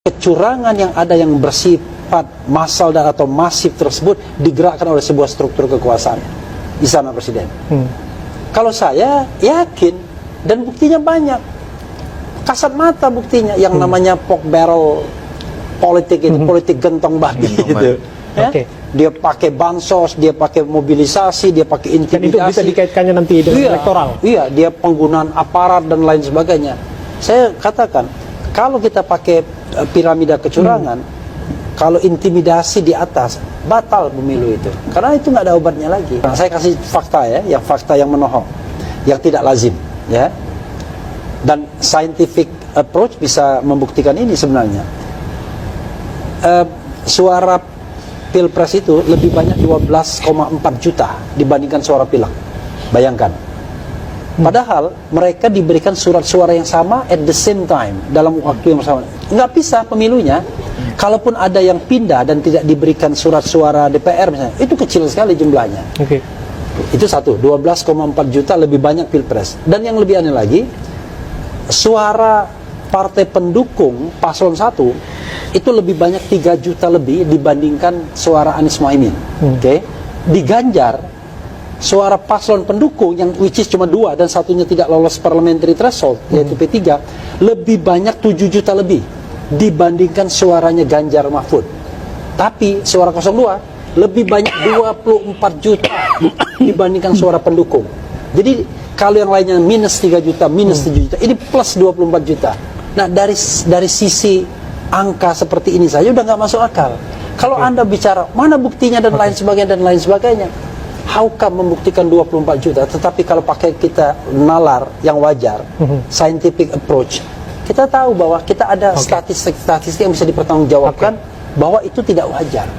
kecurangan yang ada yang bersifat massal dan atau masif tersebut digerakkan oleh sebuah struktur kekuasaan Istana Presiden. Kalau saya yakin dan buktinya banyak, kasat mata buktinya yang namanya pork barrel politik itu, politik gentong babi gitu. Ya? Dia pakai bansos, dia pakai mobilisasi, dia pakai intimidasi. Dan itu bisa dikaitkannya nanti dengan elektoral. Iya, dia penggunaan aparat dan lain sebagainya. Saya katakan, kalau kita pakai piramida kecurangan, kalau intimidasi di atas, batal pemilu itu. Karena itu nggak ada obatnya lagi. Nah, saya kasih fakta ya, fakta yang menohok, yang tidak lazim, ya. Dan scientific approach bisa membuktikan ini sebenarnya. Suara Pilpres itu lebih banyak 12,4 juta dibandingkan suara pilek. Bayangkan. Padahal mereka diberikan surat suara yang sama at the same time, dalam waktu yang sama. Nggak pisah pemilunya. Kalaupun ada yang pindah dan tidak diberikan surat suara DPR misalnya, itu kecil sekali jumlahnya. Itu satu, 12,4 juta lebih banyak Pilpres. Dan yang lebih aneh lagi, suara partai pendukung paslon 1 itu lebih banyak 3 juta lebih dibandingkan suara Anies Mohaimin. Di Ganjar, suara paslon pendukung yang which is cuma 2 dan satunya tidak lolos parliamentary threshold, yaitu P3, lebih banyak 7 juta lebih dibandingkan suaranya Ganjar Mahfud. Tapi suara 02 lebih banyak 24 juta dibandingkan suara pendukung. Jadi kalau yang lainnya minus 3 juta, minus 7 juta, ini plus 24 juta. Nah, dari sisi angka seperti ini saja udah nggak masuk akal. Kalau Anda bicara mana buktinya dan lain sebagainya, how come membuktikan 24 juta? Tetapi kalau pakai kita nalar yang wajar, scientific approach, kita tahu bahwa kita ada statistik yang bisa dipertanggungjawabkan bahwa itu tidak wajar.